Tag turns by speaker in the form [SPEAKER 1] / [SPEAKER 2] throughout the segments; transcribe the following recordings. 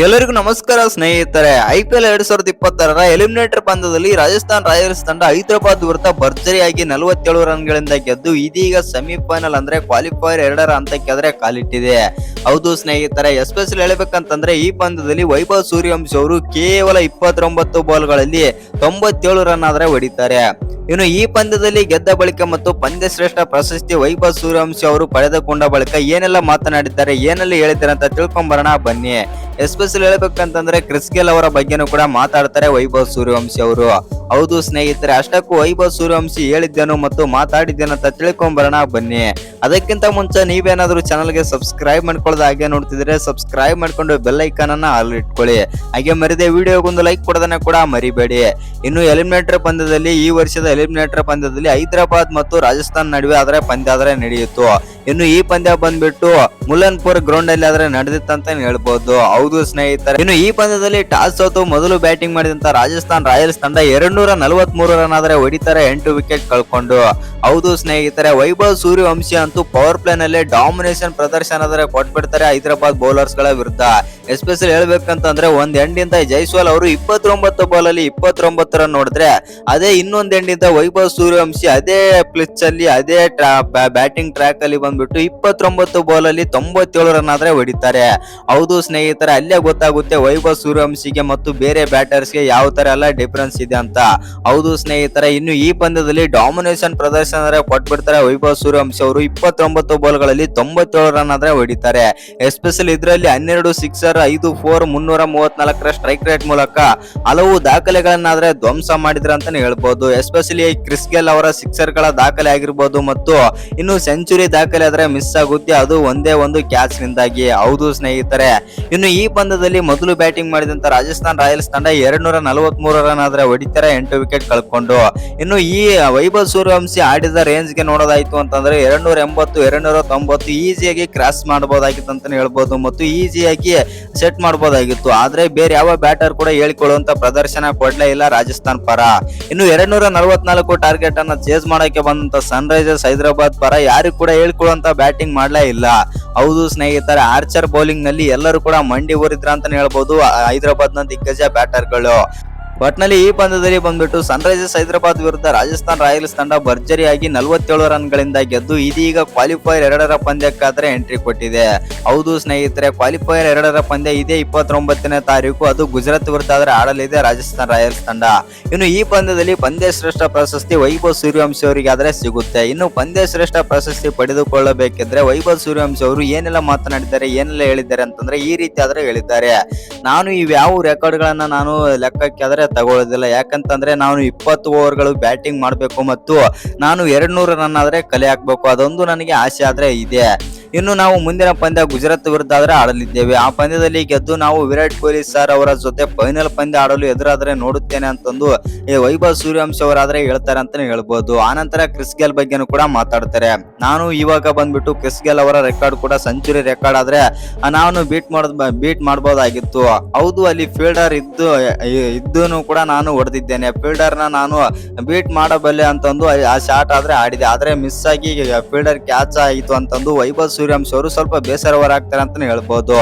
[SPEAKER 1] ಎಲ್ಲರಿಗೂ ನಮಸ್ಕಾರ ಸ್ನೇಹಿತರೆ. IPL 2026ರ ಎಲಿಮಿನೇಟರ್ ಪಂದ್ಯದಲ್ಲಿ ರಾಜಸ್ಥಾನ್ ರಾಯಲ್ಸ್ ತಂಡ ಹೈದರಾಬಾದ್ ವಿರುದ್ಧ ಭರ್ಜರಿಯಾಗಿ 47 ರನ್ಗಳಿಂದ ಗೆದ್ದು ಇದೀಗ ಸೆಮಿಫೈನಲ್ ಅಂದ್ರೆ ಕ್ವಾಲಿಫೈಯರ್ 2ರ ಹಂತಕ್ಕೆ ಕಾಲಿಟ್ಟಿದೆ. ಹೌದು ಸ್ನೇಹಿತರೆ, ಎಸ್ಪೆಷಲಿ ಹೇಳಬೇಕಂತಂದ್ರೆ ಈ ಪಂದ್ಯದಲ್ಲಿ ವೈಭವ್ ಸೂರ್ಯವಂಶಿ ಅವರು ಕೇವಲ 29 ಬಾಲ್ಗಳಲ್ಲಿ 97 ರನ್ ಆದ್ರೆ ಹೊಡಿತಾರೆ. ಇನ್ನು ಈ ಪಂದ್ಯದಲ್ಲಿ ಗೆದ್ದ ಬಳಿಕ ಮತ್ತು ಪಂದ್ಯ ಶ್ರೇಷ್ಠ ಪ್ರಶಸ್ತಿ ವೈಭವ್ ಸೂರ್ಯವಂಶಿ ಅವರು ಪಡೆದುಕೊಂಡ ಬಳಿಕ ಏನೆಲ್ಲ ಮಾತನಾಡಿದ್ದಾರೆ, ಏನೆಲ್ಲ ಹೇಳಿದ್ದಾರೆ ಅಂತ ತಿಳ್ಕೊಂಬರೋಣ ಬನ್ನಿ. ಎಸ್ಪೆಷಲಿ ಹೇಳ್ಬೇಕಂತಂದ್ರೆ ಕ್ರಿಸ್ ಗೇಲ್ ಅವರ ಬಗ್ಗೆನೂ ಕೂಡ ಮಾತಾಡ್ತಾರೆ ವೈಭವ್ ಸೂರ್ಯವಂಶಿ ಅವರು. ಹೌದು ಸ್ನೇಹಿತರೆ, ಅಷ್ಟಕ್ಕೂ ವೈಭವ್ ಸೂರ್ಯವಂಶಿ ಹೇಳಿದ್ದೇನು ಮತ್ತು ಮಾತಾಡಿದ್ದೇನು ಅಂತ ತಿಳ್ಕೊಂಬರೋಣ ಬನ್ನಿ. ಅದಕ್ಕಿಂತ ಮುಂಚೆ ನೀವೇನಾದ್ರೂ ಚಾನಲ್ಗೆ ಸಬ್ಸ್ಕ್ರೈಬ್ ಮಾಡ್ಕೊಳ್ಳೋದು ಹಾಗೆ ನೋಡ್ತಿದ್ರೆ ಸಬ್ಸ್ಕ್ರೈಬ್ ಮಾಡ್ಕೊಂಡು ಬೆಲ್ ಐಕಾನ್ ಅನ್ನ ಆಲ್ ಇಟ್ಕೊಳ್ಳಿ. ಹಾಗೆ ಮರಿದೆ ವಿಡಿಯೋಗೊಂದು ಲೈಕ್ ಕೊಡೋದನ್ನ ಕೂಡ ಮರಿಬೇಡಿ. ಇನ್ನು ಎಲಿಮಿನೇಟರ್ ಪಂದ್ಯದಲ್ಲಿ ಈ ವರ್ಷದ ಎಲಿಮಿನೇಟರ್ ಪಂದ್ಯದಲ್ಲಿ ಹೈದರಾಬಾದ್ ಮತ್ತು ರಾಜಸ್ಥಾನ್ ನಡುವೆ ಆದ್ರೆ ಪಂದ್ಯ ಆದ್ರೆ ನಡೆಯಿತು. ಇನ್ನು ಈ ಪಂದ್ಯ ಬಂದ್ಬಿಟ್ಟು ಮುಲನ್ಪುರ್ ಗ್ರೌಂಡ್ ಅಲ್ಲಿ ಆದ್ರೆ ನಡೆದಿತ್ತಂತ ಹೇಳ್ಬಹುದು. ಹೌದು ಸ್ನೇಹಿತರೆ, ಇನ್ನು ಈ ಪಂದ್ಯದಲ್ಲಿ ಟಾಸ್ ಸೋತು ಮೊದಲು ಬ್ಯಾಟಿಂಗ್ ಮಾಡಿದಂತ ರಾಜಸ್ಥಾನ್ ರಾಯಲ್ಸ್ ತಂಡ 243 ರನ್ ಆದ್ರೆ ಹೊಡಿತಾರೆ, 8 ವಿಕೆಟ್ ಕಳ್ಕೊಂಡು. ಹೌದು ಸ್ನೇಹಿತರೆ, ವೈಭವ್ ಸೂರ್ಯವಂಶಿ ಅಂತೂ ಪವರ್ ಪ್ಲೇ ನಲ್ಲಿ ಡಾಮಿನೇಷನ್ ಪ್ರದರ್ಶನ ಆದ್ರೆ ಕೊಟ್ಬಿಡ್ತಾರೆ ಹೈದರಾಬಾದ್ ಬೌಲರ್ಸ್ ಗಳ ವಿರುದ್ಧ. ಎಸ್ಪೆಷಲಿ ಹೇಳ್ಬೇಕಂತಂದ್ರೆ ಒಂದ್ ಎಂಡಿಂದ ಜೈಸ್ವಾಲ್ ಅವರು 29 ಬಾಲ್ ಅಲ್ಲಿ 29 ರನ್ ನೋಡಿದ್ರೆ, ಅದೇ ಇನ್ನೊಂದ್ ಎಂಡಿಂದ ವೈಭವ್ ಸೂರ್ಯವಂಶಿ ಅದೇ ಪಿಚ್ ಅಲ್ಲಿ ಅದೇ ಬ್ಯಾಟಿಂಗ್ ಟ್ರ್ಯಾಕ್ ಅಲ್ಲಿ ಬಂದ್ಬಿಟ್ಟು 29 ಬಾಲ್ ಅಲ್ಲಿ 97 ರನ್ ಆದ್ರೆ ಹೊಡಿತಾರೆ. ಹೌದು ಸ್ನೇಹಿತರೆ, ಅಲ್ಲೇ ಗೊತ್ತಾಗುತ್ತೆ ವೈಭವ್ ಸೂರ್ಯವಂಶಿಗೆ ಮತ್ತು ಬೇರೆ ಬ್ಯಾಟರ್ಸ್ ಗೆ ಯಾವ ತರ ಎಲ್ಲ ಡಿಫರೆನ್ಸ್ ಇದೆ ಅಂತ. ಹೌದು ಸ್ನೇಹಿತರೆ, ಇನ್ನು ಈ ಪಂದ್ಯದಲ್ಲಿ ಡಾಮಿನೇಷನ್ ಪ್ರದರ್ಶನ ಕೊಟ್ಬಿಡ್ತಾರೆ ವೈಭವ್ ಸೂರ್ಯವಂಶಿ ಅವರು. 29 ಬಾಲ್ ಗಳಲ್ಲಿ 97 ರನ್ ಆದ್ರೆ ಹೊಡಿತಾರೆ. ಎಸ್ಪೆಷಲಿ ಇದರಲ್ಲಿ 12 ಸಿಕ್ಸರ್, 5 4, 334ರ ಸ್ಟ್ರೈಕ್ ರೇಟ್ ಮೂಲಕ ಹಲವು ದಾಖಲೆಗಳನ್ನಾದ್ರೆ ಧ್ವಂಸ ಮಾಡಿದ್ರ ಅಂತಾನೆ ಹೇಳ್ಬಹುದು. ಎಸ್ಪೆಷಲಿ ಕ್ರಿಸ್ ಗೇಲ್ ಅವರ ಸಿಕ್ಸರ್ ಗಳ ದಾಖಲೆ ಆಗಿರ್ಬೋದು ಮತ್ತು ಇನ್ನು ಸೆಂಚುರಿ ದಾಖಲೆ ಆದ್ರೆ ಮಿಸ್ ಆಗುತ್ತೆ, ಅದು ಒಂದೇ ಒಂದು ಕ್ಯಾಚ್ ನಿಂದಾಗಿ. ಹೌದು ಸ್ನೇಹಿತರೆ, ಇನ್ನು ಈ ಪಂದ್ಯದಲ್ಲಿ ಮೊದಲು ಬ್ಯಾಟಿಂಗ್ ಮಾಡಿದಂತ ರಾಜಸ್ಥಾನ್ ರಾಯಲ್ಸ್ ತಂಡ 243 ರನ್ ಆದ್ರೆ ಹೊಡಿತಾರೆ, 8 ವಿಕೆಟ್ ಕಳ್ಕೊಂಡು. ಇನ್ನು ಈ ವೈಭವ್ ಸೂರ್ಯವಂಶಿ ಆಡಿದ ರೇಂಜ್ ಗೆ ನೋಡೋದಾಯ್ತು ಅಂತಂದ್ರೆ 280, 290 ಈಸಿಯಾಗಿ ಕ್ರಾಸ್ ಮಾಡಬಹುದಾಗಿತ್ತು ಅಂತಾನೆ ಹೇಳ್ಬಹುದು ಮತ್ತು ಈಸಿಯಾಗಿ ಸೆಟ್ ಮಾಡಬಹುದಾಗಿತ್ತು. ಆದ್ರೆ ಬೇರೆ ಯಾವ ಬ್ಯಾಟರ್ ಕೂಡ ಹೇಳಿಕೊಳ್ಳುವಂತ ಪ್ರದರ್ಶನ ಕೊಡ್ಲೇ ಇಲ್ಲ ರಾಜಸ್ಥಾನ್ ಪರ. ಇನ್ನು 244 ಟಾರ್ಗೆಟ್ ಅನ್ನ ಚೇಸ್ ಮಾಡಕ್ಕೆ ಬಂದಂತ ಸನ್ ರೈಸರ್ಸ್ ಹೈದರಾಬಾದ್ ಪರ ಯಾರಿಗೂ ಕೂಡ ಹೇಳ್ಕೊಳ್ಳುವಂತ ಬ್ಯಾಟಿಂಗ್ ಮಾಡ್ಲೇ ಇಲ್ಲ. ಹೌದು ಸ್ನೇಹಿತರೆ, ಆರ್ಚರ್ ಬೌಲಿಂಗ್ ನಲ್ಲಿ ಎಲ್ಲರೂ ಕೂಡ ಮಂಡಿ ಊರಿದ್ರ ಅಂತಾನೆ ಹೇಳ್ಬಹುದು ಹೈದರಾಬಾದ್ ನ ದಿಗ್ಗಜ ಬ್ಯಾಟರ್ಗಳು. ಒಟ್ನಲ್ಲಿ ಈ ಪಂದ್ಯದಲ್ಲಿ ಬಂದ್ಬಿಟ್ಟು ಸನ್ ರೈಸರ್ಸ್ ಹೈದರಾಬಾದ್ ವಿರುದ್ಧ ರಾಜಸ್ಥಾನ್ ರಾಯಲ್ಸ್ ತಂಡ ಭರ್ಜರಿಯಾಗಿ 47 ರನ್ಗಳಿಂದ ಗೆದ್ದು ಇದೀಗ ಕ್ವಾಲಿಫೈಯರ್ 2ರ ಪಂದ್ಯಕ್ಕಾದ್ರೆ ಎಂಟ್ರಿ ಕೊಟ್ಟಿದೆ. ಹೌದು ಸ್ನೇಹಿತರೆ, ಕ್ವಾಲಿಫೈಯರ್ 2ರ ಪಂದ್ಯ ಇದೇ 29ನೇ ತಾರೀಕು, ಅದು ಗುಜರಾತ್ ವಿರುದ್ಧ ಆದ್ರೆ ಆಡಲಿದೆ ರಾಜಸ್ಥಾನ್ ರಾಯಲ್ಸ್ ತಂಡ. ಇನ್ನು ಈ ಪಂದ್ಯದಲ್ಲಿ ಪಂದ್ಯ ಶ್ರೇಷ್ಠ ಪ್ರಶಸ್ತಿ ವೈಭವ್ ಸೂರ್ಯವಂಶಿ ಅವರಿಗೆ ಆದ್ರೆ ಸಿಗುತ್ತೆ. ಇನ್ನು ಪಂದ್ಯ ಶ್ರೇಷ್ಠ ಪ್ರಶಸ್ತಿ ಪಡೆದುಕೊಳ್ಳಬೇಕಿದ್ರೆ ವೈಭವ್ ಸೂರ್ಯವಂಶಿ ಅವರು ಏನೆಲ್ಲ ಮಾತನಾಡಿದ್ದಾರೆ, ಏನೆಲ್ಲ ಹೇಳಿದ್ದಾರೆ ಅಂತಂದ್ರೆ ಈ ರೀತಿ ಆದ್ರೆ ಹೇಳಿದ್ದಾರೆ. ನಾನು ಇವ್ಯಾವ ರೆಕಾರ್ಡ್ ಗಳನ್ನ ನಾನು ಲೆಕ್ಕಕ್ಕೆ ಆದ್ರೆ ತಗೊಳ್ಳೋದಿಲ್ಲ, ಯಾಕಂತಂದ್ರೆ ನಾನು 20 ಓವರ್ಗಳು ಬ್ಯಾಟಿಂಗ್ ಮಾಡಬೇಕು ಮತ್ತು ನಾನು 200 ರನ್ ಆದ್ರೆ ಕಲೆ ಹಾಕ್ಬೇಕು, ಅದೊಂದು ನನಗೆ ಆಸೆ ಆದ್ರೆ ಇದೆ. ಇನ್ನು ನಾವು ಮುಂದಿನ ಪಂದ್ಯ ಗುಜರಾತ್ ವಿರುದ್ಧ ಆದ್ರೆ ಆಡಲಿದ್ದೇವೆ. ಆ ಪಂದ್ಯದಲ್ಲಿ ಗೆದ್ದು ನಾವು ವಿರಾಟ್ ಕೊಹ್ಲಿ ಸರ್ ಅವರ ಜೊತೆ ಫೈನಲ್ ಪಂದ್ಯ ಆಡಲು ಎದುರಾದ್ರೆ ನೋಡುತ್ತೇನೆ ಅಂತಂದು ವೈಭವ್ ಸೂರ್ಯವಂಶಿ ಅವರಾದ್ರೆ ಹೇಳ್ತಾರೆ ಅಂತಾನೆ ಹೇಳ್ಬೋದು. ಆನಂತರ ಕ್ರಿಸ್ ಗೇಲ್ ಬಗ್ಗೆನೂ ಕೂಡ ಮಾತಾಡ್ತಾರೆ. ನಾನು ಇವಾಗ ಬಂದ್ಬಿಟ್ಟು ಕ್ರಿಸ್ ಗೇಲ್ ಅವರ ರೆಕಾರ್ಡ್ ಕೂಡ ಸೆಂಚುರಿ ರೆಕಾರ್ಡ್ ಆದ್ರೆ ನಾನು ಬೀಟ್ ಮಾಡಬಹುದಾಗಿತ್ತು. ಹೌದು, ಅಲ್ಲಿ ಫೀಲ್ಡರ್ ಇದ್ದೂ ಕೂಡ ನಾನು ಹೊಡೆದಿದ್ದೇನೆ, ಫೀಲ್ಡರ್ ನಾನು ಬೀಟ್ ಮಾಡಬಲ್ಲೆ ಅಂತಂದು ಆ ಶಾಟ್ ಆದ್ರೆ ಆಡಿದೆ, ಆದ್ರೆ ಮಿಸ್ ಆಗಿ ಫೀಲ್ಡರ್ ಕ್ಯಾಚ್ ಆಯಿತು ಅಂತಂದು ವೈಭವ್ ಸೂರ್ಯವಂಶಿ ಅವರು ಸ್ವಲ್ಪ ಬೇಸರವರಾಗ್ತಾರೆ ಅಂತಾನೆ ಹೇಳ್ಬಹುದು.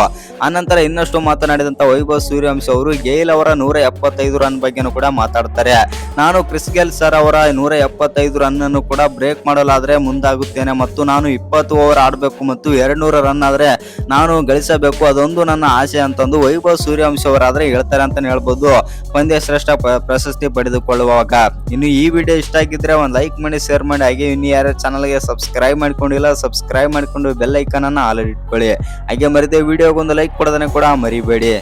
[SPEAKER 1] ಆನಂತರ ಇನ್ನಷ್ಟು ಮಾತನಾಡಿದಂತ ವೈಭವ್ ಸೂರ್ಯವಂಶಿ ಅವರು ಗೇಲ್ ಅವರ 175 ರನ್ ಬಗ್ಗೆನೂ ಕೂಡ ಮಾತಾಡ್ತಾರೆ. ನಾನು ಕ್ರಿಸ್ ಗೇಲ್ ಸರ್ ಅವರ 175 ರನ್ ಅನ್ನು ಕೂಡ ಬ್ರೇಕ್ ಮಾಡಲಾದ್ರೆ ಮುಂದಾಗುತ್ತೇನೆ ಮತ್ತು ನಾನು 20 ಓವರ್ ಆಡಬೇಕು ಮತ್ತು 200 ರನ್ ಆದ್ರೆ ನಾನು ಗಳಿಸಬೇಕು, ಅದೊಂದು ನನ್ನ ಆಸೆ ಅಂತಂದು ವೈಭವ್ ಸೂರ್ಯವಂಶಿ ಅವರಾದ್ರೆ ಹೇಳ್ತಾರೆ ಅಂತಾನೆ ಹೇಳ್ಬೋದು ಪಂದ್ಯ ಶ್ರೇಷ್ಠ ಪ್ರಶಸ್ತಿ ಪಡೆದುಕೊಳ್ಳುವಾಗ. ಇನ್ನು ಈ ವಿಡಿಯೋ ಇಷ್ಟ ಆಗಿದ್ರೆ ಒಂದು ಲೈಕ್ ಮಾಡಿ, ಶೇರ್ ಮಾಡಿ. ಹಾಗೆ ಇನ್ನು ಯಾರು ಚಾನಲ್ಗೆ ಸಬ್ಸ್ಕ್ರೈಬ್ ಮಾಡ್ಕೊಂಡಿಲ್ಲ ಸಬ್ಸ್ಕ್ರೈಬ್ ಮಾಡ್ಕೊಂಡು ಬೆಲ್ ಐಕಾನ್ ಅನ್ನ ಆಲ್ ಇಟ್ಕೊಳ್ಳಿ. ಹಾಗೆ ಮರಿದೆ ವಿಡಿಯೋಗೊಂದು ಲೈಕ್ ಕೊಡೋದನ್ನ ಕೂಡ ಮರಿಬೇಡಿ.